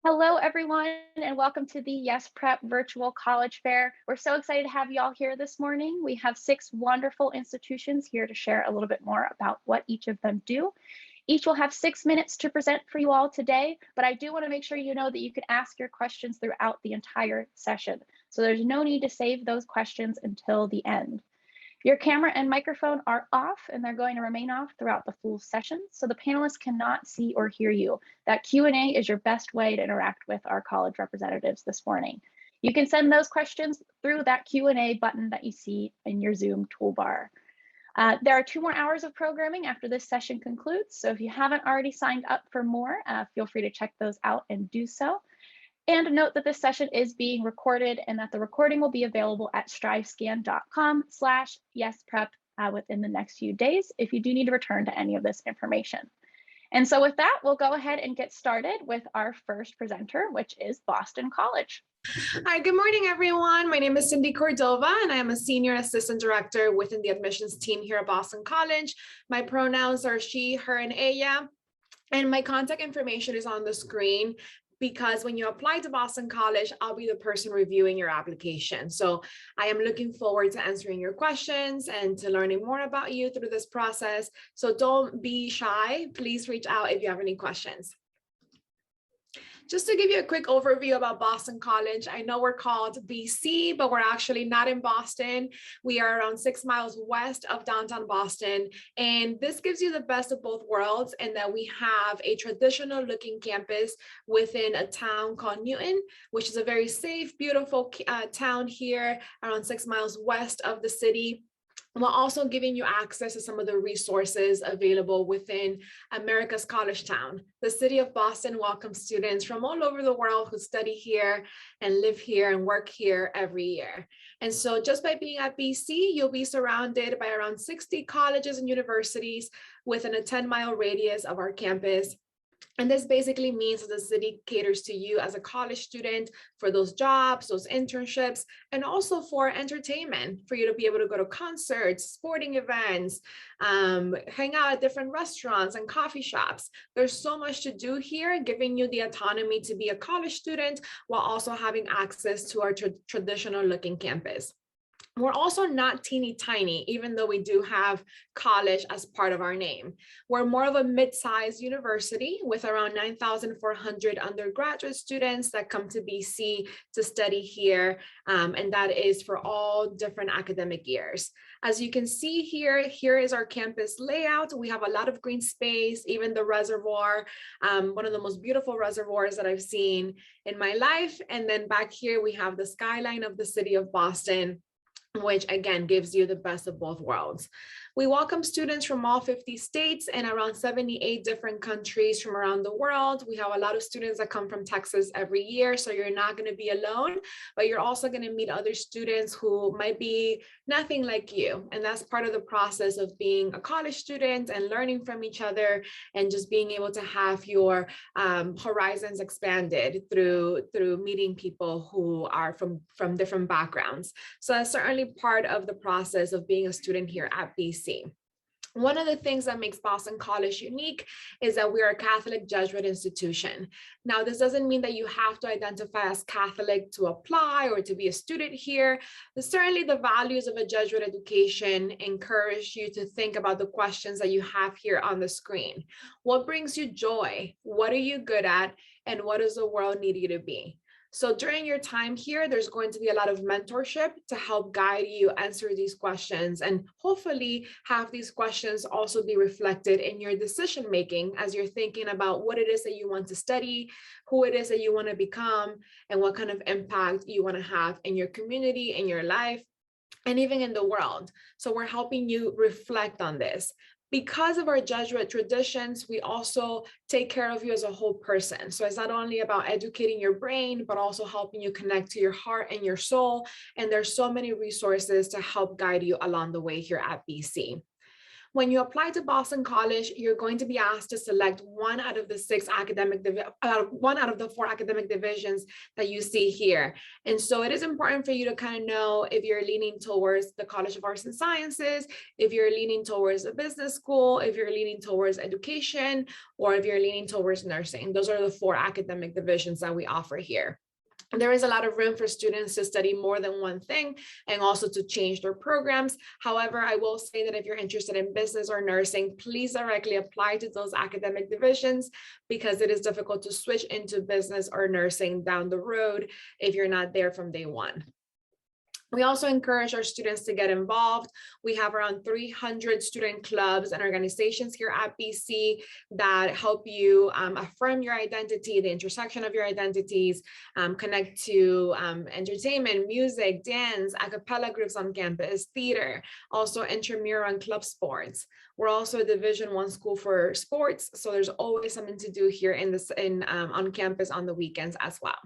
Hello, everyone, and welcome to the Yes Prep Virtual College Fair. We're so excited to have you all here this morning. We have 6 wonderful institutions here to share a little bit more about what each of them do. Each will have 6 minutes to present for you all today, but I do want to make sure you know that you can ask your questions throughout the entire session. So there's no need to save those questions until the end. Your camera and microphone are off and they're going to remain off throughout the full session, so the panelists cannot see or hear you. That Q&A is your best way to interact with our college representatives this morning. You can send those questions through that Q&A button that you see in your Zoom toolbar. There are 2 more hours of programming after this session concludes, so if you haven't already signed up for more, feel free to check those out and do so. And note that this session is being recorded and that the recording will be available at strivescan.com/yesprep within the next few days if you do need to return to any of this information. And so with that, we'll go ahead and get started with our first presenter, which is Boston College. Hi, good morning, everyone. My name is Cindy Cordova, and I am a Senior Assistant Director within the admissions team here at Boston College. My pronouns are she, her, and ella, and my contact information is on the screen because when you apply to Boston College, I'll be the person reviewing your application. So I am looking forward to answering your questions and to learning more about you through this process. So don't be shy. Please reach out if you have any questions. Just to give you a quick overview about Boston College, I know we're called BC, but we're actually not in Boston. We are around 6 miles west of downtown Boston. And this gives you the best of both worlds in that we have a traditional looking campus within a town called Newton, which is a very safe, beautiful town here around 6 miles west of the city, while also giving you access to some of the resources available within America's college town. The city of Boston welcomes students from all over the world who study here and live here and work here every year. And so just by being at BC, you'll be surrounded by around 60 colleges and universities within a 10-mile radius of our campus. And this basically means that the city caters to you as a college student for those jobs, those internships, and also for entertainment, for you to be able to go to concerts, sporting events, hang out at different restaurants and coffee shops. There's so much to do here, giving you the autonomy to be a college student while also having access to our traditional looking campus. We're also not teeny tiny, even though we do have college as part of our name. We're more of a mid-sized university with around 9,400 undergraduate students that come to BC to study here, and that is for all different academic years. As you can see here, here is our campus layout. We have a lot of green space, even the reservoir, one of the most beautiful reservoirs that I've seen in my life. And then back here, we have the skyline of the city of Boston, which again gives you the best of both worlds. We welcome students from all 50 states and around 78 different countries from around the world. We have a lot of students that come from Texas every year, so you're not going to be alone, but you're also going to meet other students who might be nothing like you. And that's part of the process of being a college student and learning from each other and just being able to have your horizons expanded through meeting people who are from different backgrounds. So that's certainly part of the process of being a student here at BC. One of the things that makes Boston College unique is that we are a Catholic Jesuit institution. Now, this doesn't mean that you have to identify as Catholic to apply or to be a student here. But certainly the values of a Jesuit education encourage you to think about the questions that you have here on the screen. What brings you joy? What are you good at? And what does the world need you to be? So during your time here, there's going to be a lot of mentorship to help guide you answer these questions, and hopefully have these questions also be reflected in your decision making as you're thinking about what it is that you want to study, who it is that you want to become, and what kind of impact you want to have in your community, in your life, and even in the world. So we're helping you reflect on this. Because of our Jesuit traditions, we also take care of you as a whole person. So it's not only about educating your brain, but also helping you connect to your heart and your soul. And there's so many resources to help guide you along the way here at BC. When you apply to Boston College, you're going to be asked to select one out of the four academic divisions that you see here. And so it is important for you to kind of know if you're leaning towards the College of Arts and Sciences, if you're leaning towards a business school, if you're leaning towards education, or if you're leaning towards nursing. Those are the four academic divisions that we offer here. There is a lot of room for students to study more than one thing and also to change their programs. However, I will say that if you're interested in business or nursing, please directly apply to those academic divisions, because it is difficult to switch into business or nursing down the road if you're not there from day one. We also encourage our students to get involved. We have around 300 student clubs and organizations here at BC that help you affirm your identity, the intersection of your identities, connect to entertainment, music, dance, a cappella groups on campus, theater, also intramural and club sports. We're also a Division I school for sports, so there's always something to do here on campus on the weekends as well.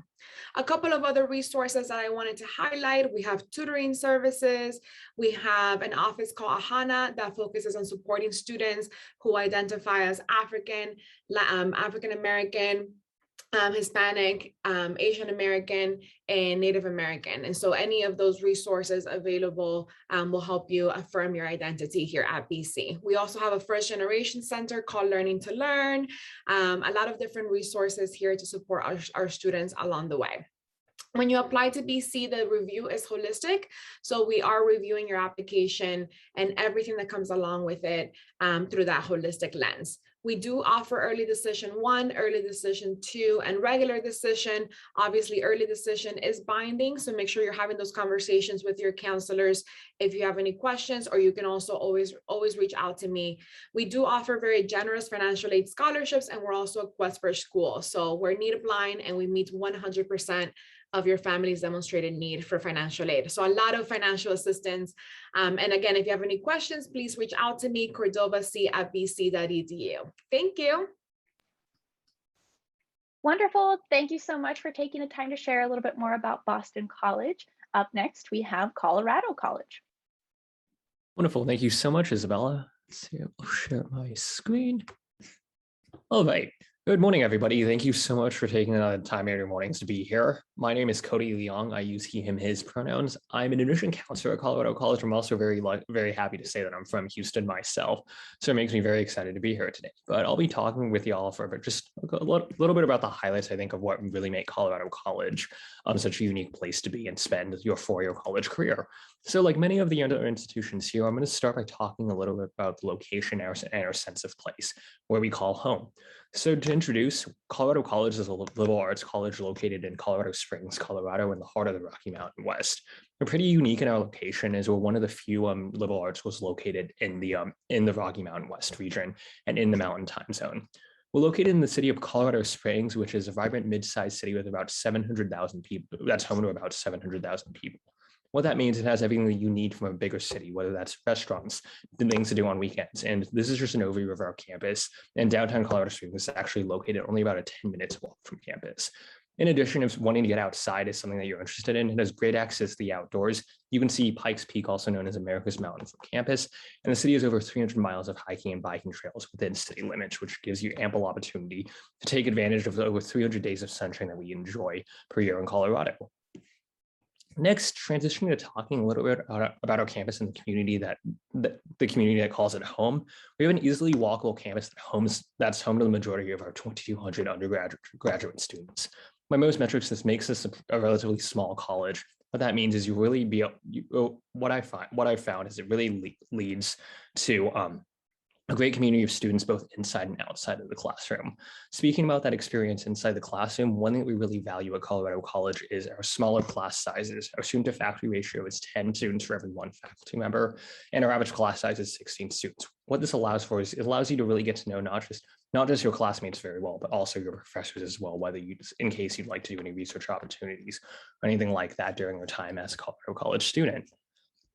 A couple of other resources that I wanted to highlight: we have tutoring services. We have an office called AHANA that focuses on supporting students who identify as African American, Hispanic, Asian American, and Native American. And so any of those resources available will help you affirm your identity here at BC. We also have a first generation center called Learning to Learn, a lot of different resources here to support our students along the way. When you apply to BC, the review is holistic. So we are reviewing your application and everything that comes along with it through that holistic lens. We do offer early decision 1, early decision 2, and regular decision. Obviously, early decision is binding, so make sure you're having those conversations with your counselors if you have any questions, or you can also always reach out to me. We do offer very generous financial aid scholarships, and we're also a Quest for School. So we're need blind, and we meet 100% of your family's demonstrated need for financial aid. So a lot of financial assistance. And again, if you have any questions, please reach out to me, cordovac@bc.edu. Thank you. Wonderful. Thank you so much for taking the time to share a little bit more about Boston College. Up next, we have Colorado College. Wonderful. Thank you so much, Isabella. Let's see, I'll share my screen. All right. Good morning, everybody. Thank you so much for taking the time in your mornings to be here. My name is Cody Leong. I use he, him, his pronouns. I'm an admission counselor at Colorado College. I'm also very happy to say that I'm from Houston myself. So it makes me very excited to be here today. But I'll be talking with you all for just a little bit about the highlights, I think, of what really make Colorado College such a unique place to be and spend your four-year college career. So like many of the other institutions here, I'm going to start by talking a little bit about the location and our sense of place, where we call home. So to introduce, Colorado College is a liberal arts college located in Colorado Springs, Colorado, in the heart of the Rocky Mountain West. We're pretty unique in our location, as we're one of the few liberal arts schools located in the Rocky Mountain West region and in the Mountain Time Zone. We're located in the city of Colorado Springs, which is a vibrant mid-sized city with about 700,000 people. That's home to about 700,000 people. What that means, it has everything that you need from a bigger city, whether that's restaurants, the things to do on weekends. And this is just an overview of our campus. And downtown Colorado Springs is actually located only about a 10-minute walk from campus. In addition, if wanting to get outside is something that you're interested in, it has great access to the outdoors. You can see Pikes Peak, also known as America's Mountain, from campus. And the city has over 300 miles of hiking and biking trails within city limits, which gives you ample opportunity to take advantage of the over 300 days of sunshine that we enjoy per year in Colorado. Next, transitioning to talking a little bit about our campus and the community that calls it home. We have an easily walkable campus that's home to the majority of our 2,200 undergraduate graduate students. By most metrics, this makes us a relatively small college. What that means is what I found is it really leads to a great community of students both inside and outside of the classroom. Speaking about that experience inside the classroom, one thing that we really value at Colorado College is our smaller class sizes. Our student to faculty ratio is 10 students for every one faculty member, and our average class size is 16 students. What this allows for is it allows you to really get to know not just your classmates very well, but also your professors as well, in case you'd like to do any research opportunities or anything like that during your time as a Colorado College student.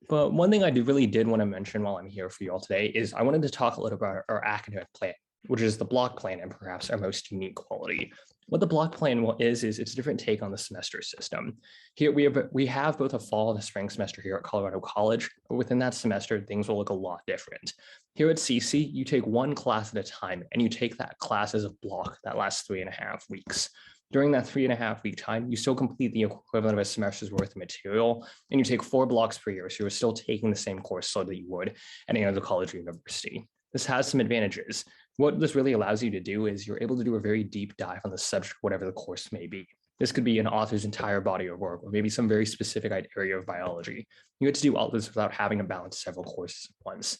But one thing I really did want to mention while I'm here for you all today is I wanted to talk a little about our academic plan. which is the block plan and perhaps our most unique quality. What the block plan is it's a different take on the semester system. Here we have both a fall and a spring semester here at Colorado College, but within that semester, things will look a lot different. Here at CC, you take one class at a time and you take that class as a block that lasts 3.5 weeks. During that 3.5 week time, you still complete the equivalent of a semester's worth of material, and you take 4 blocks per year, so you're still taking the same course load that you would at any other college or university. This has some advantages. What this really allows you to do is you're able to do a very deep dive on the subject, whatever the course may be. This could be an author's entire body of work, or maybe some very specific area of biology. You get to do all this without having to balance several courses at once.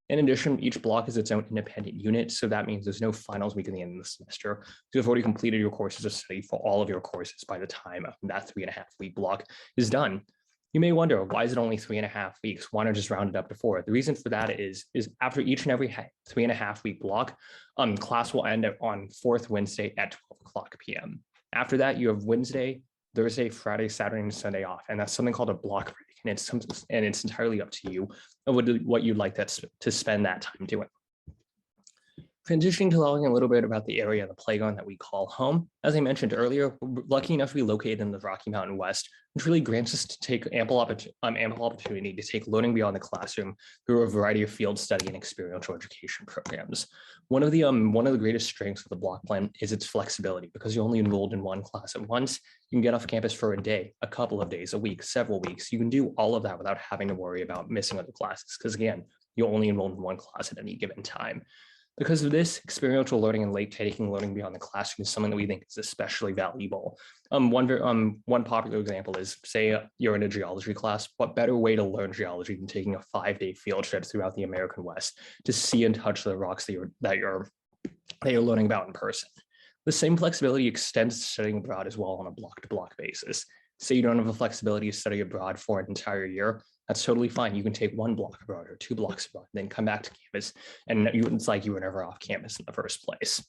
In addition, each block is its own independent unit, so that means there's no finals week at the end of the semester. You've already completed your courses of study for all of your courses by the time that 3.5 week block is done. You may wonder, why is it only 3.5 weeks? Why not just round it up to 4? The reason for that is after each and every 3.5 week block, class will end on 4th Wednesday at 12 p.m. After that, you have Wednesday, Thursday, Friday, Saturday, and Sunday off, and that's something called a block break, and it's entirely up to you of what you'd like to spend that time doing. Transitioning to talking a little bit about the area of the playground that we call home. As I mentioned earlier, we're lucky enough to be located in the Rocky Mountain West, which really grants us to take ample opportunity to take learning beyond the classroom through a variety of field study and experiential education programs. One of the greatest strengths of the block plan is its flexibility, because you're only enrolled in one class at once. You can get off campus for a day, a couple of days, a week, several weeks. You can do all of that without having to worry about missing other classes, because again, you're only enrolled in one class at any given time. Because of this, experiential learning and taking learning beyond the classroom is something that we think is especially valuable. One popular example is, say you're in a geology class. What better way to learn geology than taking a 5-day field trip throughout the American West to see and touch the rocks that you're learning about in person? The same flexibility extends to studying abroad as well on a block-to-block basis. Say you don't have the flexibility to study abroad for an entire year, that's totally fine. You can take 1 block abroad or 2 blocks abroad, then come back to campus, and it's like you were never off campus in the first place.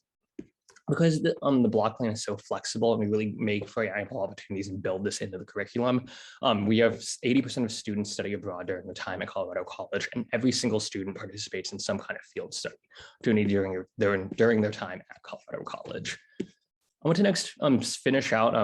Because the block plan is so flexible and we really make for ample opportunities and build this into the curriculum, we have 80% of students study abroad during the time at Colorado College, and every single student participates in some kind of field study during their time at Colorado College. I want to next finish out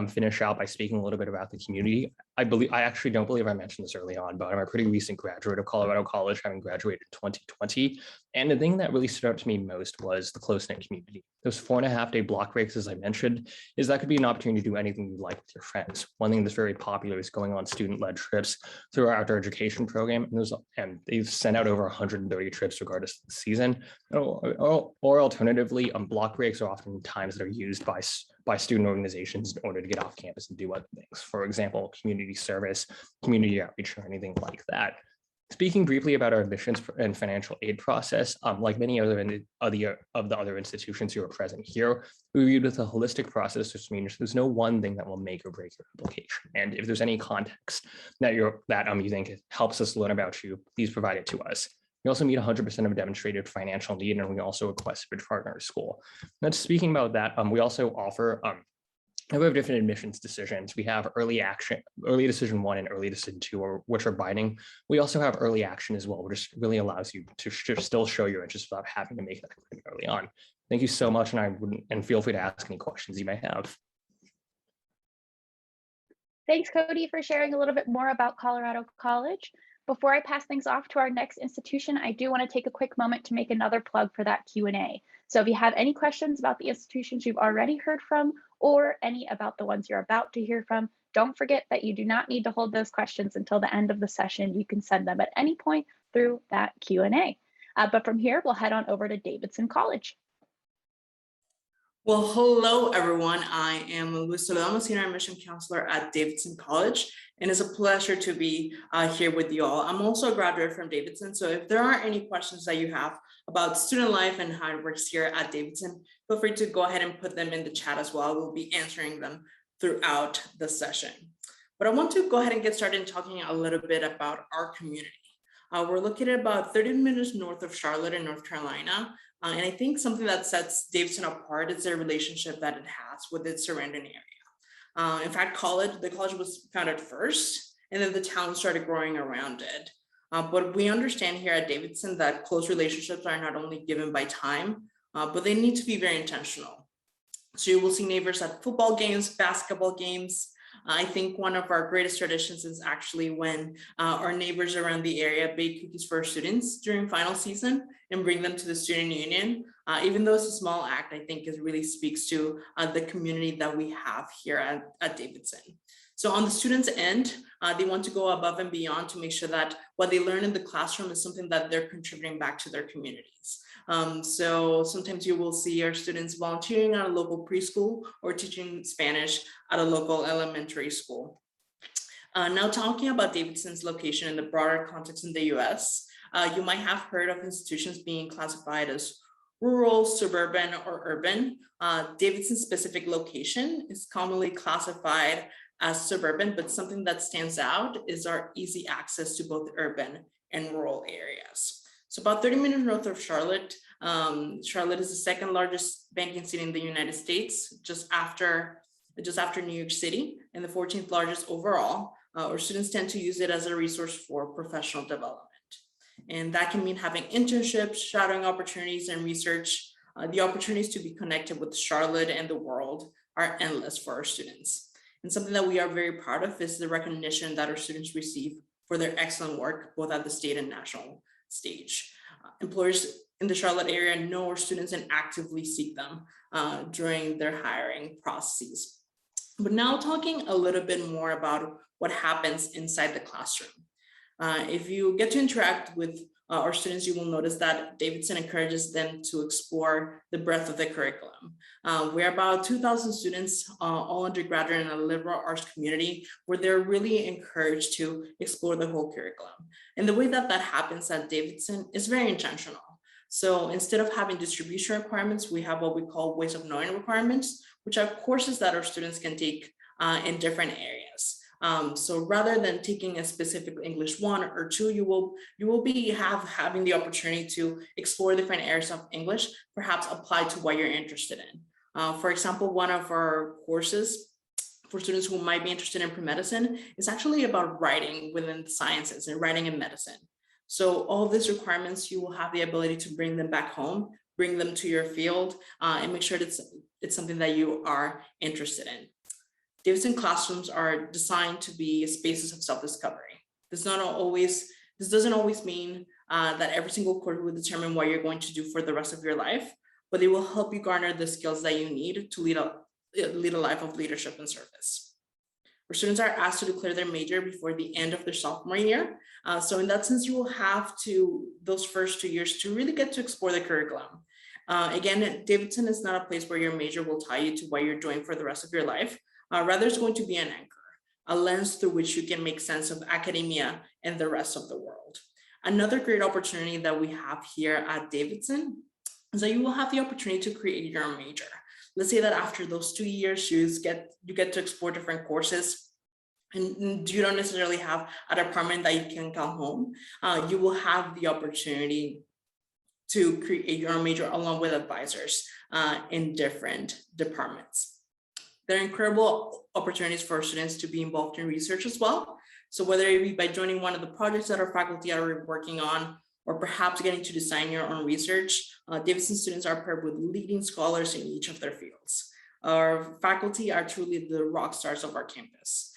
by speaking a little bit about the community. I actually don't believe I mentioned this early on, but I'm a pretty recent graduate of Colorado College, having graduated in 2020. And the thing that really stood out to me most was the close-knit community. Those 4.5-day block breaks, as I mentioned, that could be an opportunity to do anything you like with your friends. One thing that's very popular is going on student-led trips through our outdoor education program. And they've sent out over 130 trips regardless of the season. Or alternatively, block breaks are often times that are used by student organizations in order to get off campus and do other things. For example, community service, community outreach, or anything like that. Speaking briefly about our admissions and financial aid process, like many other of the other institutions who are present here, we reviewed with a holistic process, which means there's no one thing that will make or break your application. And if there's any context that you think helps us learn about you, please provide it to us. We also meet 100% of demonstrated financial need, and we also request a partner school. Now, speaking about that, we also offer a number of different admissions decisions. We have early decision 1 and early decision 2, which are binding. We also have early action as well, which really allows you to still show your interest without having to make that commitment early on. Thank you so much, and feel free to ask any questions you may have. Thanks, Cody, for sharing a little bit more about Colorado College. Before I pass things off to our next institution, I do want to take a quick moment to make another plug for that Q&A. So if you have any questions about the institutions you've already heard from, or any about the ones you're about to hear from, don't forget that you do not need to hold those questions until the end of the session. You can send them at any point through that Q&A. But from here, we'll head on over to Davidson College. Well, hello, everyone. I am Luis Toledo. I'm a senior admission counselor at Davidson College, and it's a pleasure to be here with you all. I'm also a graduate from Davidson, so if there are any questions that you have about student life and how it works here at Davidson, feel free to go ahead and put them in the chat as well. We'll be answering them throughout the session. But I want to go ahead and get started talking a little bit about our community. We're located about 30 minutes north of Charlotte in North Carolina. And I think something that sets Davidson apart is the relationship that it has with its surrounding area. In fact, the college was founded first, and then the town started growing around it. But we understand here at Davidson that close relationships are not only given by time, but they need to be very intentional. So you will see neighbors at football games, basketball games. I think one of our greatest traditions is actually when our neighbors around the area bake cookies for our students during final season and bring them to the student union. Even though it's a small act, I think it really speaks to the community that we have here at Davidson. So on the students' end, they want to go above and beyond to make sure that what they learn in the classroom is something that they're contributing back to their communities. So sometimes you will see our students volunteering at a local preschool or teaching Spanish at a local elementary school. Now talking about Davidson's location in the broader context in the US, you might have heard of institutions being classified as rural, suburban, or urban. Davidson's specific location is commonly classified as suburban, but something that stands out is our easy access to both urban and rural areas. So about 30 minutes north of Charlotte, Charlotte is the second largest banking city in the United States, just after New York City, and the 14th largest overall. Our students tend to use it as a resource for professional development. And that can mean having internships, shadowing opportunities, and research. The opportunities to be connected with Charlotte and the world are endless for our students. And something that we are very proud of is the recognition that our students receive for their excellent work, both at the state and national stage. Employers in the Charlotte area know our students and actively seek them during their hiring processes. But now talking a little bit more about what happens inside the classroom. If you get to interact with our students, you will notice that Davidson encourages them to explore the breadth of the curriculum. We're about 2,000 students, all undergraduate in a liberal arts community, where they're really encouraged to explore the whole curriculum. And the way that that happens at Davidson is very intentional. So instead of having distribution requirements, we have what we call ways of knowing requirements, which are courses that our students can take in different areas. So rather than taking a specific English 1 or 2, you will be having the opportunity to explore different areas of English, perhaps apply to what you're interested in. For example, one of our courses for students who might be interested in pre-medicine is actually about writing within the sciences and writing in medicine. So all of these requirements, you will have the ability to bring them back home, bring them to your field, and make sure that it's something that you are interested in. Davidson classrooms are designed to be spaces of self-discovery. This doesn't always mean that every single course will determine what you're going to do for the rest of your life, but they will help you garner the skills that you need to lead a life of leadership and service. Our students are asked to declare their major before the end of their sophomore year. So in that sense, you will have those first 2 years to really get to explore the curriculum. Again, Davidson is not a place where your major will tie you to what you're doing for the rest of your life. Rather, it's going to be an anchor, a lens through which you can make sense of academia and the rest of the world. Another great opportunity that we have here at Davidson is that you will have the opportunity to create your own major. Let's say that after those 2 years, you get to explore different courses, and you don't necessarily have a department that you can call home. You will have the opportunity to create your own major along with advisors in different departments. There are incredible opportunities for students to be involved in research as well. So whether it be by joining one of the projects that our faculty are working on, or perhaps getting to design your own research, Davidson students are paired with leading scholars in each of their fields. Our faculty are truly the rock stars of our campus.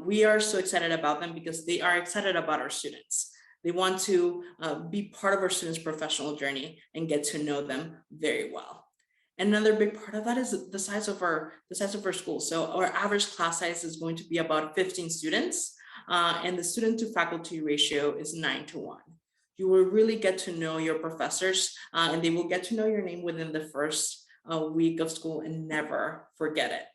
We are so excited about them because they are excited about our students. They want to be part of our students' professional journey and get to know them very well. Another big part of that is the size of our school. So our average class size is going to be about 15 students, and the student to faculty ratio is 9:1. You will really get to know your professors, and they will get to know your name within the first week of school and never forget it.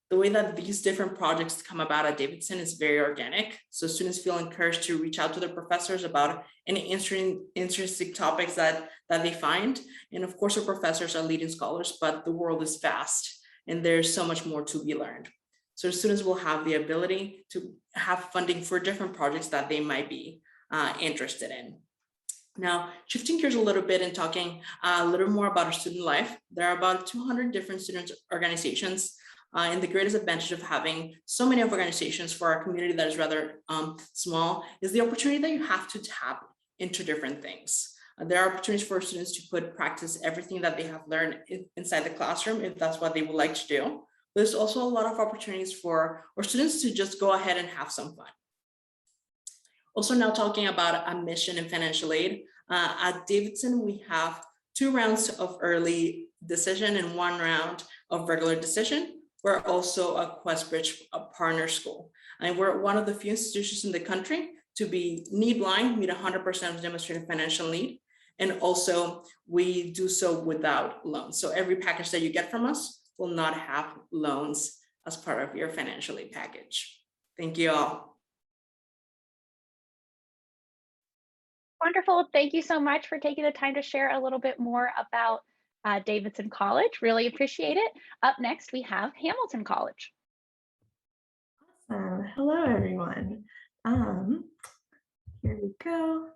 The way that these different projects come about at Davidson is very organic. So students feel encouraged to reach out to their professors about any interesting topics that they find. And of course, our professors are leading scholars, but the world is vast and there's so much more to be learned. So students will have the ability to have funding for different projects that they might be interested in. Now, shifting gears a little bit and talking a little more about our student life, there are about 200 different student organizations. And the greatest advantage of having so many organizations for our community that is rather small is the opportunity that you have to tap into different things. There are opportunities for students to practice everything that they have learned inside the classroom if that's what they would like to do. There's also a lot of opportunities for our students to just go ahead and have some fun. Also now talking about admission and financial aid. At Davidson, we have 2 rounds of early decision and 1 round of regular decision. We're also a QuestBridge partner school. And we're one of the few institutions in the country to be need blind, meet 100% of demonstrated financial need. And also we do so without loans. So every package that you get from us will not have loans as part of your financial aid package. Thank you all. Wonderful. Thank you so much for taking the time to share a little bit more about Davidson College. Really appreciate it. Up next, we have Hamilton College. Awesome. Hello, everyone. Here we go.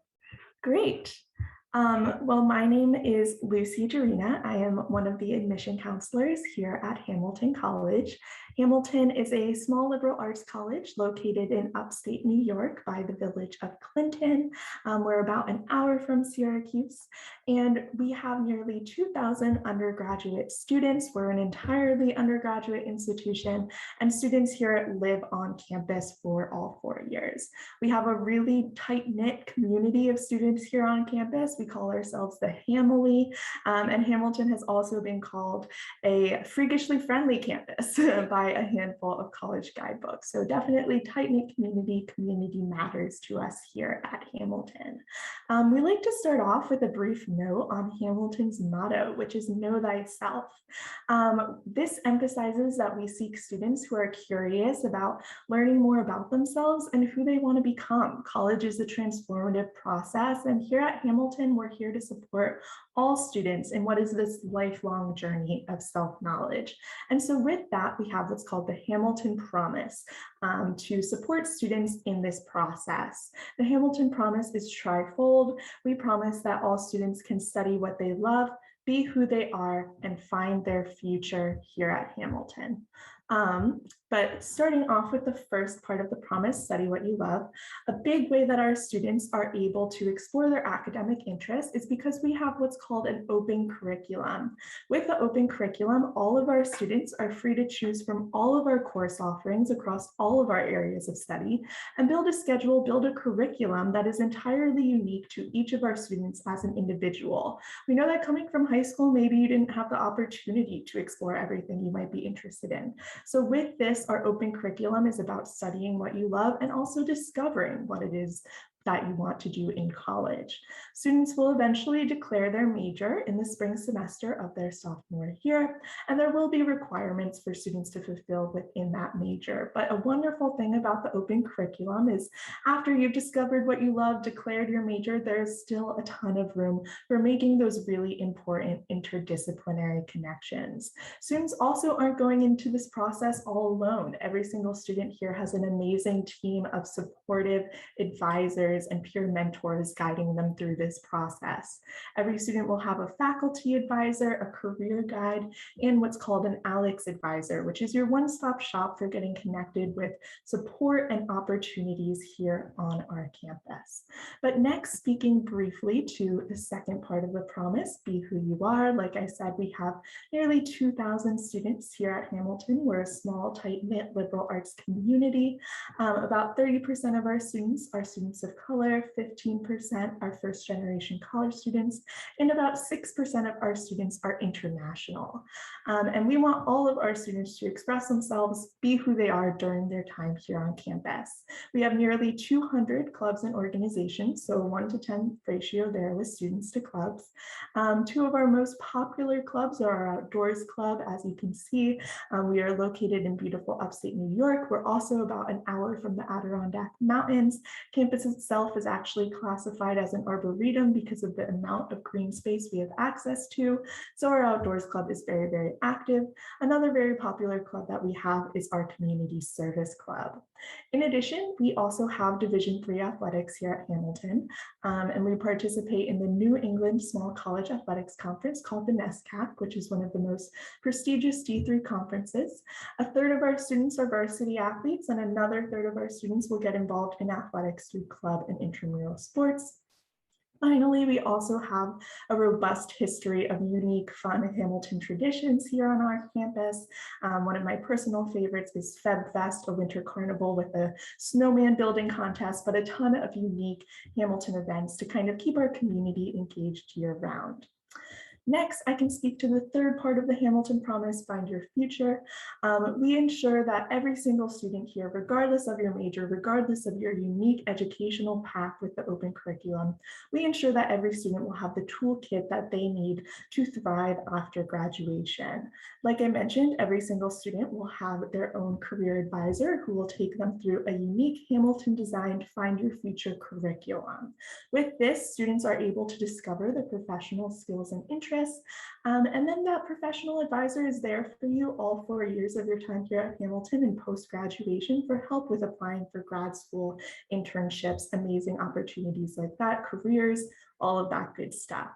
Great. Well, my name is Lucy Jarina. I am one of the admission counselors here at Hamilton College. Hamilton is a small liberal arts college located in upstate New York by the village of Clinton. We're about an hour from Syracuse, and we have nearly 2,000 undergraduate students. We're an entirely undergraduate institution, and students here live on campus for all 4 years. We have a really tight-knit community of students here on campus. We call ourselves the Hamily, and Hamilton has also been called a freakishly friendly campus by a handful of college guidebooks. So definitely tight-knit community matters to us here at Hamilton. We like to start off with a brief note on Hamilton's motto, which is know thyself. This emphasizes that we seek students who are curious about learning more about themselves and who they want to become. College is a transformative process, and here at Hamilton, we're here to support all students in what is this lifelong journey of self-knowledge. And so with that, we have what's called the Hamilton Promise to support students in this process. The Hamilton Promise is trifold. We promise that all students can study what they love, be who they are, and find their future here at Hamilton. But starting off with the first part of the promise, study what you love, a big way that our students are able to explore their academic interests is because we have what's called an open curriculum. With the open curriculum, all of our students are free to choose from all of our course offerings across all of our areas of study and build a schedule, build a curriculum that is entirely unique to each of our students as an individual. We know that coming from high school, maybe you didn't have the opportunity to explore everything you might be interested in. So with this, our open curriculum is about studying what you love and also discovering what it is that you want to do in college. Students will eventually declare their major in the spring semester of their sophomore year, and there will be requirements for students to fulfill within that major. But a wonderful thing about the open curriculum is after you've discovered what you love, declared your major, there's still a ton of room for making those really important interdisciplinary connections. Students also aren't going into this process all alone. Every single student here has an amazing team of supportive advisors and peer mentors guiding them through this process. Every student will have a faculty advisor, a career guide, and what's called an ALEX advisor, which is your one-stop shop for getting connected with support and opportunities here on our campus. But next, speaking briefly to the second part of the promise, be who you are. Like I said, we have nearly 2,000 students here at Hamilton. We're a small, tight-knit liberal arts community. About 30% of our students are students of color, 15% are first-generation college students, and about 6% of our students are international. And we want all of our students to express themselves, be who they are during their time here on campus. We have nearly 200 clubs and organizations, so a 1-to-10 ratio there with students to clubs. 2 of our most popular clubs are our Outdoors Club. As you can see, we are located in beautiful upstate New York. We're also about an hour from the Adirondack Mountains. Campus itself is actually classified as an arboretum because of the amount of green space we have access to. So our Outdoors Club is very, very active. Another very popular club that we have is our Community Service Club. In addition, we also have Division III athletics here at Hamilton, and we participate in the New England Small College Athletics Conference called the NESCAC, which is one of the most prestigious D3 conferences. A third of our students are varsity athletes, and another third of our students will get involved in athletics through club and intramural sports. Finally, we also have a robust history of unique, fun Hamilton traditions here on our campus. One of my personal favorites is Feb Fest, a winter carnival with a snowman building contest, but a ton of unique Hamilton events to kind of keep our community engaged year round. Next, I can speak to the third part of the Hamilton Promise, Find Your Future. We ensure that every single student here, regardless of your major, regardless of your unique educational path with the open curriculum, we ensure that every student will have the toolkit that they need to thrive after graduation. Like I mentioned, every single student will have their own career advisor who will take them through a unique Hamilton designed Find Your Future curriculum. With this, students are able to discover their professional skills and interests. And then that professional advisor is there for you all 4 years of your time here at Hamilton and post-graduation for help with applying for grad school, internships, amazing opportunities like that, careers, all of that good stuff.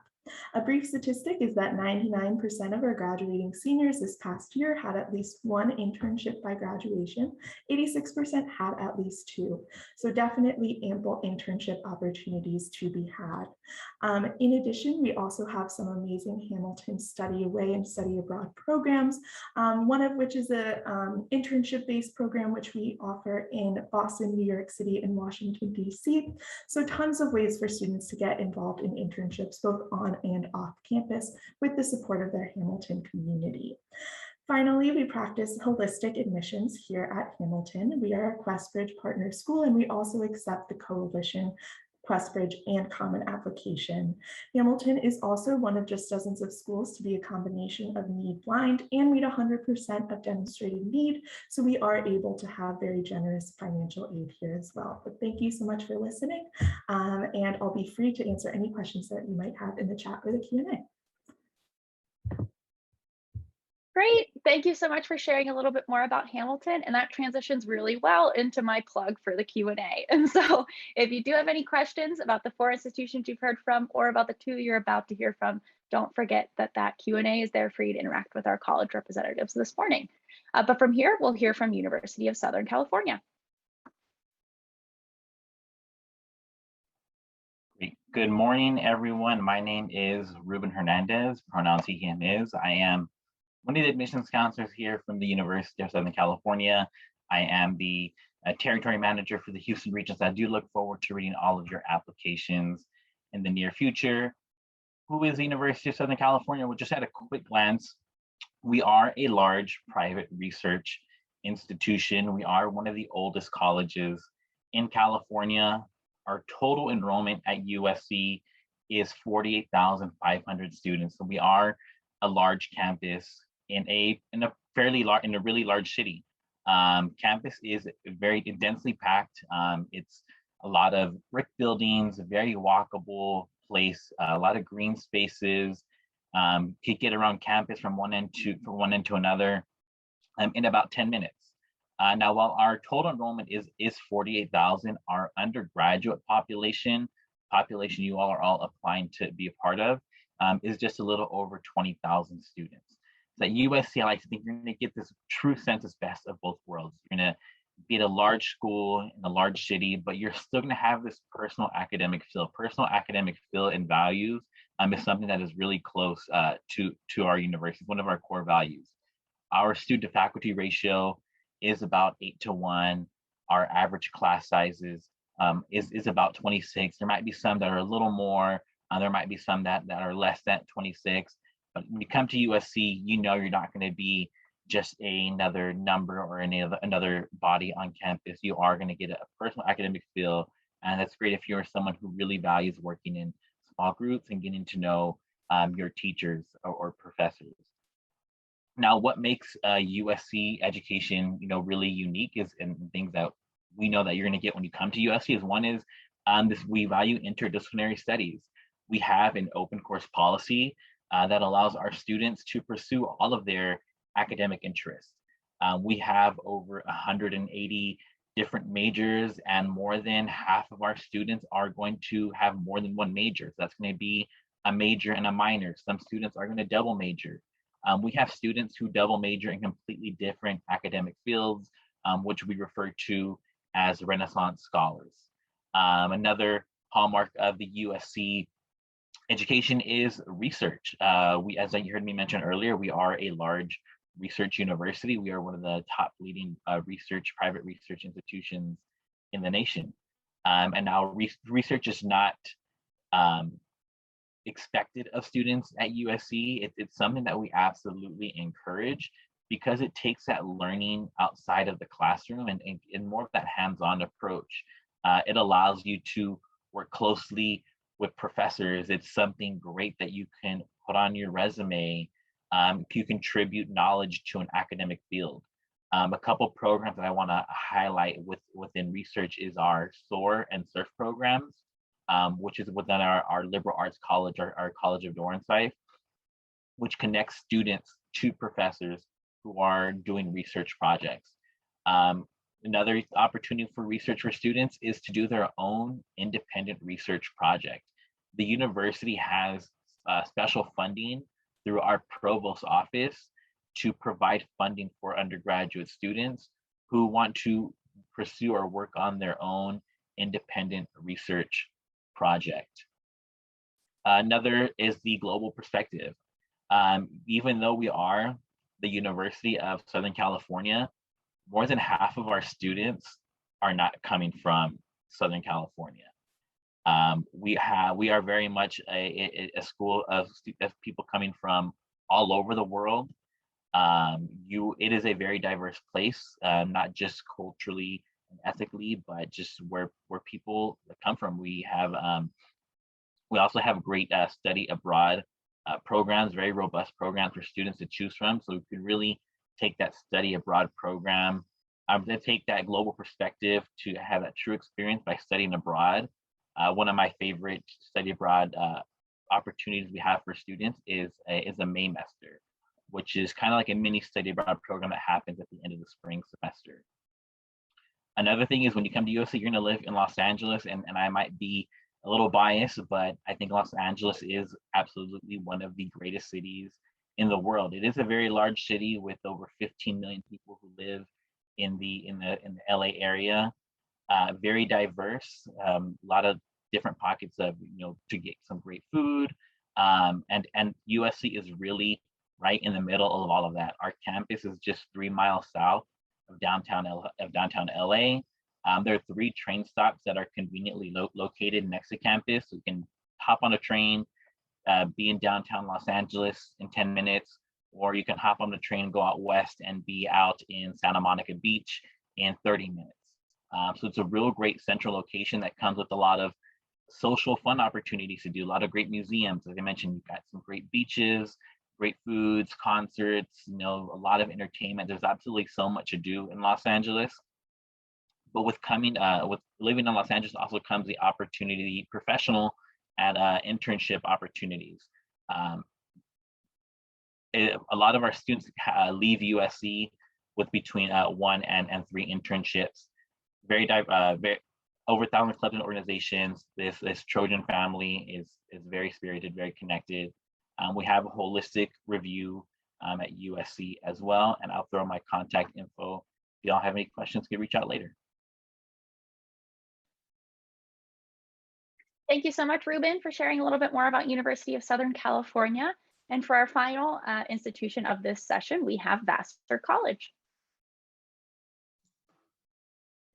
A brief statistic is that 99% of our graduating seniors this past year had at least one internship by graduation. 86% had at least two. So definitely ample internship opportunities to be had. In addition, we also have some amazing Hamilton study away and study abroad programs, one of which is a internship-based program which we offer in Boston, New York City, and Washington, D.C. So tons of ways for students to get involved in internships, both on and off campus, with the support of their Hamilton community. Finally, we practice holistic admissions here at Hamilton. We are a QuestBridge partner school, and we also accept the Coalition, QuestBridge, and Common Application. Hamilton is also one of just dozens of schools to be a combination of need blind and meet 100% of demonstrated need. So we are able to have very generous financial aid here as well. But thank you so much for listening. And I'll be free to answer any questions that you might have in the chat or the Q&A. Great. Thank you so much for sharing a little bit more about Hamilton, and that transitions really well into my plug for the Q&A. And so if you do have any questions about the 4 institutions you've heard from or about the 2 you're about to hear from, don't forget that that Q&A is there for you to interact with our college representatives this morning. But from here, we'll hear from University of Southern California. Great. Good morning, everyone. My name is Ruben Hernandez, pronouns he, him, is. I am one of the admissions counselors here from the University of Southern California. I am the territory manager for the Houston region. So I do look forward to reading all of your applications in the near future. Who is the University of Southern California? Well, just at a quick glance, we are a large private research institution. We are one of the oldest colleges in California. Our total enrollment at USC is 48,500 students. So we are a large campus in a really large city. Campus is very densely packed. It's a lot of brick buildings, a very walkable place, a lot of green spaces. Could get around campus from one end to another in about 10 minutes. Now, while our total enrollment is 48,000, our undergraduate population you all are all applying to be a part of, is just a little over 20,000 students. So at USC, I like to think you're going to get this true sense of best of both worlds. You're going to be at a large school in a large city, but you're still going to have this personal academic feel. Personal academic feel and values is something that is really close to our university, one of our core values. Our student to faculty ratio is about 8-to-1. Our average class sizes is about 26. There might be some that are a little more. There might be some that are less than 26. But when you come to USC, you know you're not going to be just another number or another body on campus. You are going to get a personal academic feel. And that's great if you're someone who really values working in small groups and getting to know your teachers or professors. Now, what makes USC education, really unique is, and things that we know that you're going to get when you come to USC is, one is we value interdisciplinary studies. We have an open course policy that allows our students to pursue all of their academic interests. We have over 180 different majors, and more than half of our students are going to have more than one major. So that's going to be a major and a minor. Some students are going to double major. We have students who double major in completely different academic fields, which we refer to as Renaissance scholars. Another hallmark of the USC education is research. As you heard me mention earlier, we are a large research university. We are one of the top leading private research institutions in the nation. And now research is not expected of students at USC. It's something that we absolutely encourage because it takes that learning outside of the classroom and more of that hands-on approach. It allows you to work closely with professors. It's something great that you can put on your resume. You contribute knowledge to an academic field. A couple programs that I want to highlight within research is our SOAR and SURF programs, which is within our liberal arts college, our College of Dorrance, which connects students to professors who are doing research projects. Another opportunity for research for students is to do their own independent research project. The university has special funding through our provost office to provide funding for undergraduate students who want to pursue or work on their own independent research project. Another is the global perspective. Even though we are the University of Southern California, more than half of our students are not coming from Southern California. We are very much a school of people coming from all over the world. It is a very diverse place, not just culturally and ethically, but just where people come from. We also have great study abroad programs, very robust programs for students to choose from. So we can really take that study abroad program, to take that global perspective to have that true experience by studying abroad. One of my favorite study abroad opportunities we have for students is a Maymester, which is kind of like a mini study abroad program that happens at the end of the spring semester. Another thing is when you come to USC, you're going to live in Los Angeles, and I might be a little biased, but I think Los Angeles is absolutely one of the greatest cities in the world. It is a very large city with over 15 million people who live in the LA area. Very diverse, a lot of different pockets of, to get some great food. And USC is really right in the middle of all of that. Our campus is just 3 miles south of downtown LA. There are 3 train stops that are conveniently located next to campus. So you can hop on a train, be in downtown Los Angeles in 10 minutes, or you can hop on the train and go out west and be out in Santa Monica Beach in 30 minutes. So it's a real great central location that comes with a lot of social fun opportunities to do, a lot of great museums. As I mentioned, you've got some great beaches, great foods, concerts, a lot of entertainment. There's absolutely so much to do in Los Angeles. But with living in Los Angeles also comes the opportunity, professional and internship opportunities. A lot of our students leave USC with between 1 and 3 internships. Very over 1,000 clubs and organizations. This Trojan family is very spirited, very connected. We have a holistic review at USC as well, and I'll throw my contact info. If y'all have any questions, you can reach out later. Thank you so much, Ruben, for sharing a little bit more about University of Southern California. And for our final institution of this session, we have Vassar College.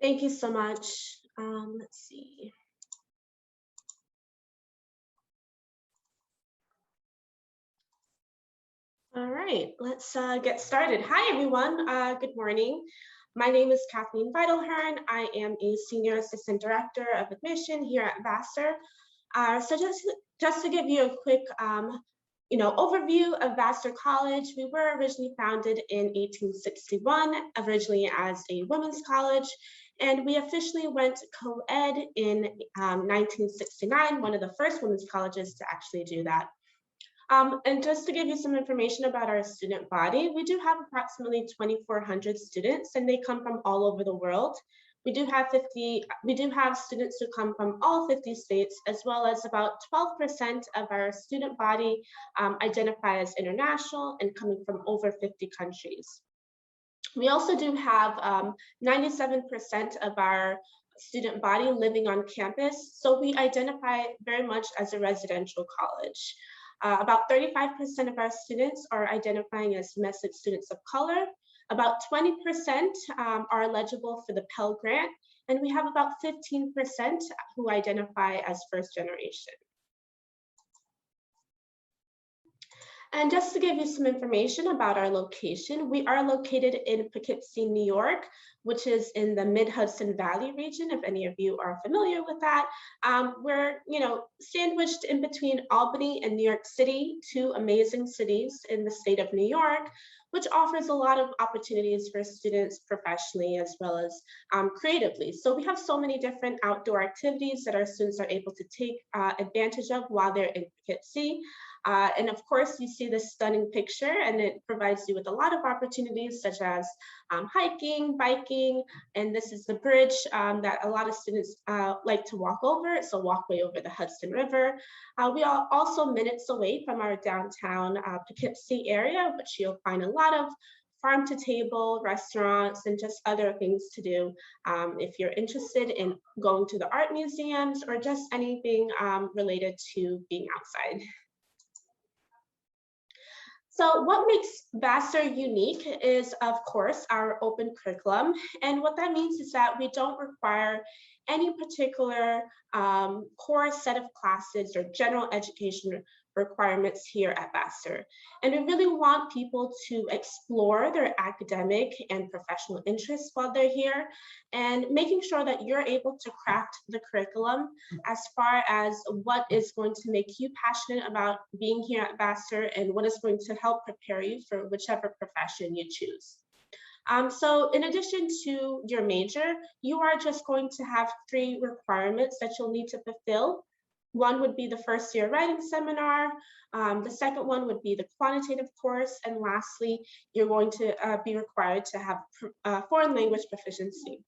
Thank you so much. Let's see. All right, let's get started. Hi, everyone. Good morning. My name is Kathleen Vitalhern. I am a Senior Assistant Director of Admission here at Vassar. So just to give you a quick overview of Vassar College, we were originally founded in 1861, originally as a women's college, and we officially went co-ed in 1969, one of the first women's colleges to actually do that. And just to give you some information about our student body, we do have approximately 2,400 students, and they come from all over the world. We do have students who come from all 50 states, as well as about 12% of our student body identify as international and coming from over 50 countries. We also do have 97% of our student body living on campus. So we identify very much as a residential college. About 35% of our students are identifying as domestic students of color. About 20% are eligible for the Pell Grant, and we have about 15% who identify as first generation. And just to give you some information about our location, we are located in Poughkeepsie, New York, which is in the Mid-Hudson Valley region, if any of you are familiar with that. We're, sandwiched in between Albany and New York City, two amazing cities in the state of New York, which offers a lot of opportunities for students professionally as well as creatively. So we have so many different outdoor activities that our students are able to take advantage of while they're in Poughkeepsie. And of course, you see this stunning picture, and it provides you with a lot of opportunities such as hiking, biking, and this is the bridge that a lot of students like to walk over. It's a walkway over the Hudson River. We are also minutes away from our downtown Poughkeepsie area, which you'll find a lot of farm to table restaurants and just other things to do if you're interested in going to the art museums or just anything related to being outside. So what makes Vassar unique is, of course, our open curriculum. And what that means is that we don't require any particular core set of classes or general education requirements here at Vassar. And we really want people to explore their academic and professional interests while they're here, and making sure that you're able to craft the curriculum as far as what is going to make you passionate about being here at Vassar and what is going to help prepare you for whichever profession you choose. So in addition to your major, you are just going to have 3 requirements that you'll need to fulfill. One would be the first year writing seminar. The second one would be the quantitative course. And lastly, you're going to be required to have foreign language proficiency.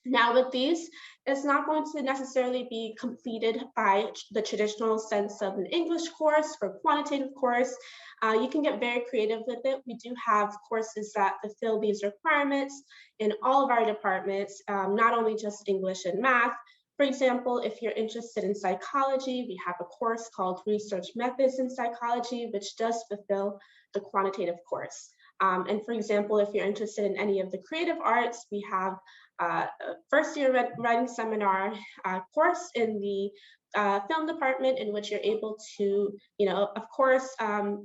Now with these, it's not going to necessarily be completed by the traditional sense of an English course or quantitative course. You can get very creative with it. We do have courses that fulfill these requirements in all of our departments, not only just English and math. For example, if you're interested in psychology, we have a course called Research Methods in Psychology, which does fulfill the quantitative course. And for example, if you're interested in any of the creative arts, we have a first year writing seminar course in the film department, in which you're able to, of course,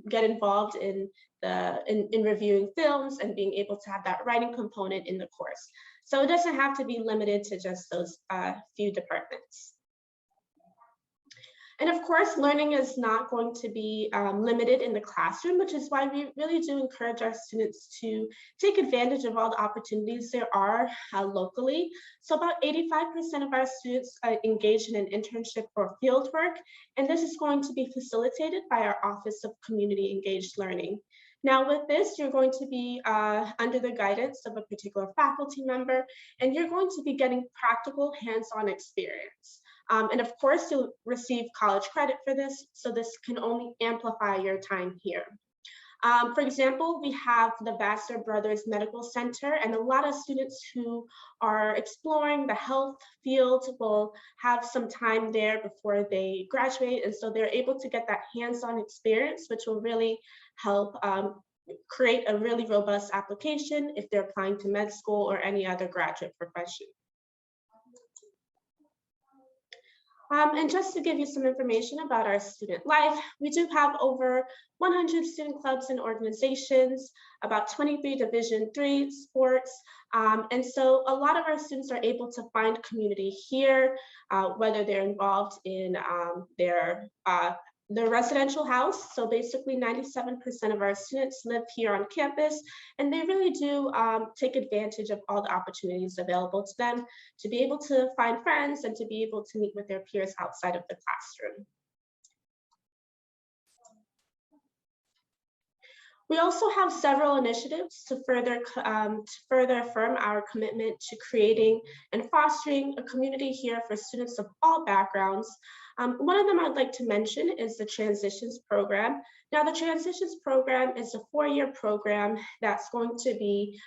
get involved in reviewing films and being able to have that writing component in the course. So it doesn't have to be limited to just those few departments. And of course, learning is not going to be limited in the classroom, which is why we really do encourage our students to take advantage of all the opportunities there are locally. So about 85% of our students engage in an internship or field work, and this is going to be facilitated by our Office of Community Engaged Learning. Now with this, you're going to be under the guidance of a particular faculty member, and you're going to be getting practical hands-on experience. And of course, you'll receive college credit for this, so this can only amplify your time here. For example, we have the Vassar Brothers Medical Center, and a lot of students who are exploring the health field will have some time there before they graduate, and so they're able to get that hands-on experience, which will really help create a really robust application if they're applying to med school or any other graduate profession. And just to give you some information about our student life, we do have over 100 student clubs and organizations, about 23 Division III sports. And so a lot of our students are able to find community here, whether they're involved in their residential house. So basically 97% of our students live here on campus, and they really do take advantage of all the opportunities available to them to be able to find friends and to be able to meet with their peers outside of the classroom. We also have several initiatives to further affirm our commitment to creating and fostering a community here for students of all backgrounds. One of them I'd like to mention is the Transitions Program. Now, the Transitions Program is a 4-year program that's going to be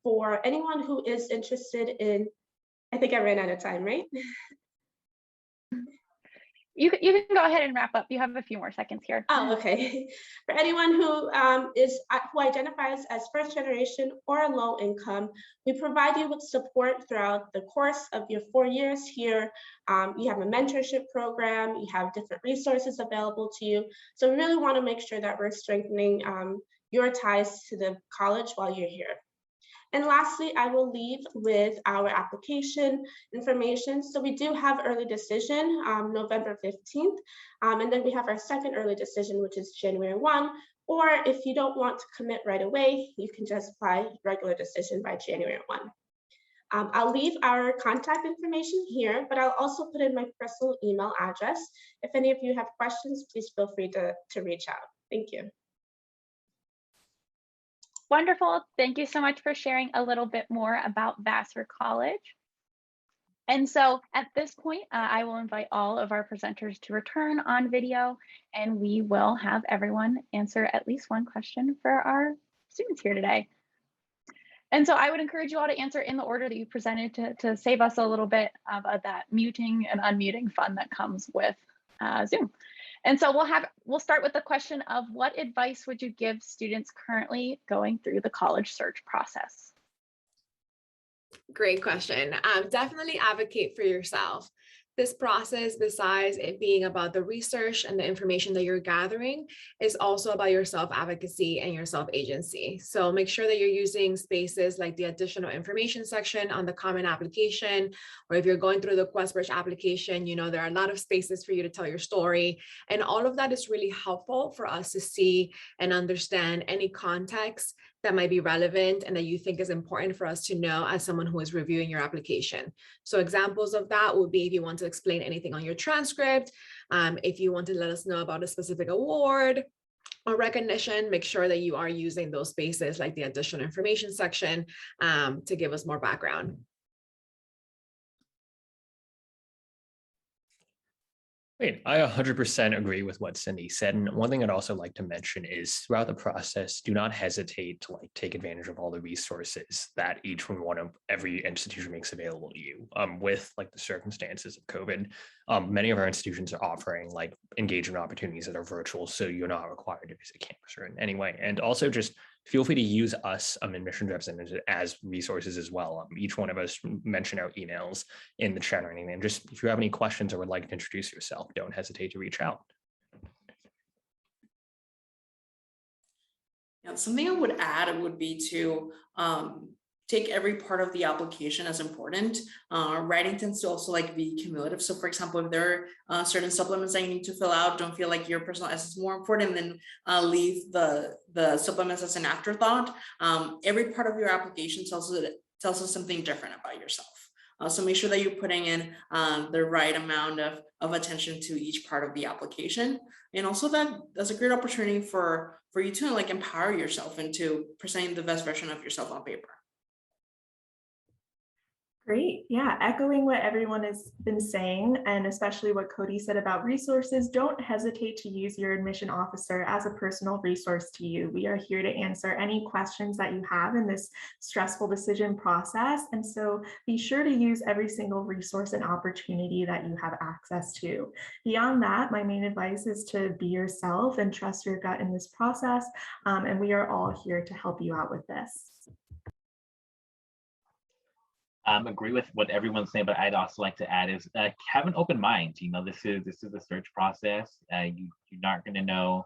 for anyone who is interested in I think I ran out of time, right? You can go ahead and wrap up. You have a few more seconds here. Oh, okay. For anyone who who identifies as first generation or low income, we provide you with support throughout the course of your 4 years here. You have a mentorship program, you have different resources available to you. So we really want to make sure that we're strengthening your ties to the college while you're here. And lastly, I will leave with our application information. So we do have early decision, November 15th. And then we have our second early decision, which is January 1. Or if you don't want to commit right away, you can just apply regular decision by January 1. I'll leave our contact information here, but I'll also put in my personal email address. If any of you have questions, please feel free to reach out. Thank you. Wonderful. Thank you so much for sharing a little bit more about Vassar College. And so at this point, I will invite all of our presenters to return on video, and we will have everyone answer at least one question for our students here today. And so I would encourage you all to answer in the order that you presented to save us a little bit of that muting and unmuting fun that comes with Zoom. And so we'll start with the question of what advice would you give students currently going through the college search process? Great question. Definitely advocate for yourself. This process, besides it being about the research and the information that you're gathering, is also about your self-advocacy and your self-agency. So make sure that you're using spaces like the additional information section on the common application, or if you're going through the QuestBridge application, you know, there are a lot of spaces for you to tell your story. And all of that is really helpful for us to see and understand any context that might be relevant and that you think is important for us to know as someone who is reviewing your application. So examples of that would be if you want to explain anything on your transcript, if you want to let us know about a specific award or recognition, make sure that you are using those spaces like the additional information section to give us more background. Great. I 100% agree with what Cindy said. And one thing I'd also like to mention is throughout the process, do not hesitate to take advantage of all the resources that every institution makes available to you. With the circumstances of COVID, many of our institutions are offering engagement opportunities that are virtual, so you're not required to visit campus or in any way. And also just feel free to use us, admissions representatives, as resources as well. Each one of us mention our emails in the chat or anything. And just if you have any questions or would like to introduce yourself, don't hesitate to reach out. Yeah, something I would add would be to take every part of the application as important. Writing tends to also be cumulative. So for example, if there are certain supplements that you need to fill out, don't feel like your personal essay is more important than leave the supplements as an afterthought. Every part of your application tells us something different about yourself. So make sure that you're putting in the right amount of attention to each part of the application. And also that's a great opportunity for you to empower yourself into presenting the best version of yourself on paper. Great. Yeah, echoing what everyone has been saying, and especially what Cody said about resources, don't hesitate to use your admission officer as a personal resource to you. We are here to answer any questions that you have in this stressful decision process. And so be sure to use every single resource and opportunity that you have access to. Beyond that, my main advice is to be yourself and trust your gut in this process. And we are all here to help you out with this. Agree with what everyone's saying, but I'd also like to add is have an open mind. You know, this is a search process. You're not going to know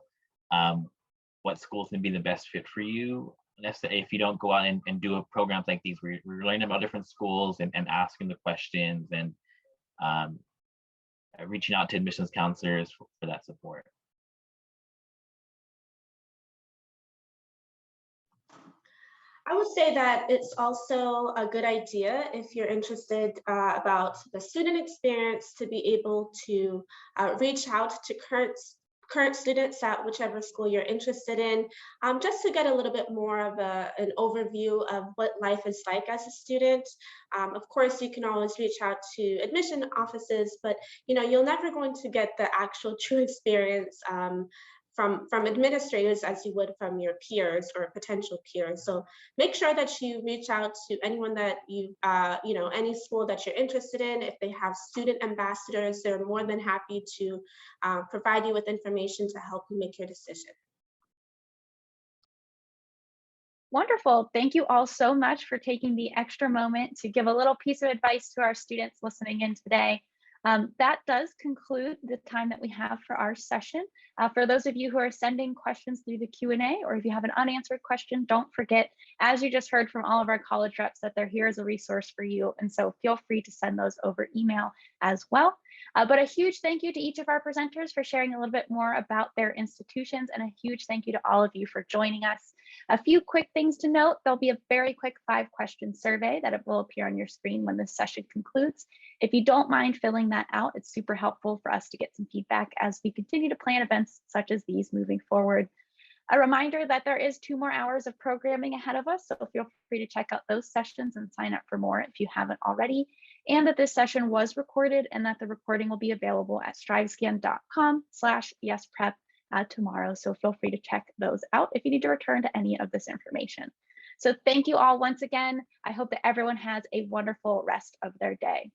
what school's going to be the best fit for you if you don't go out and do programs like these where we're learning about different schools and asking the questions and reaching out to admissions counselors for that support. I would say that it's also a good idea if you're interested about the student experience to be able to reach out to current students at whichever school you're interested in, just to get a little bit more of an overview of what life is like as a student. Of course, you can always reach out to admission offices, but you're never going to get the actual true experience from administrators as you would from your peers or potential peers. So make sure that you reach out to anyone that you know, any school that you're interested in. If they have student ambassadors, they're more than happy to provide you with information to help you make your decision. Wonderful. Thank you all so much for taking the extra moment to give a little piece of advice to our students listening in today. That does conclude the time that we have for our session. For those of you who are sending questions through the Q&A, or if you have an unanswered question, don't forget, as you just heard from all of our college reps, that they're here as a resource for you. And so feel free to send those over email as well. But a huge thank you to each of our presenters for sharing a little bit more about their institutions, and a huge thank you to all of you for joining us. A few quick things to note: there'll be a very quick 5-question survey that will appear on your screen when this session concludes. If you don't mind filling that out, it's super helpful for us to get some feedback as we continue to plan events such as these moving forward. A reminder that there is 2 more hours of programming ahead of us, so feel free to check out those sessions and sign up for more if you haven't already, and that this session was recorded and that the recording will be available at strivescan.com/yesprep tomorrow. So feel free to check those out if you need to return to any of this information. So thank you all once again. I hope that everyone has a wonderful rest of their day.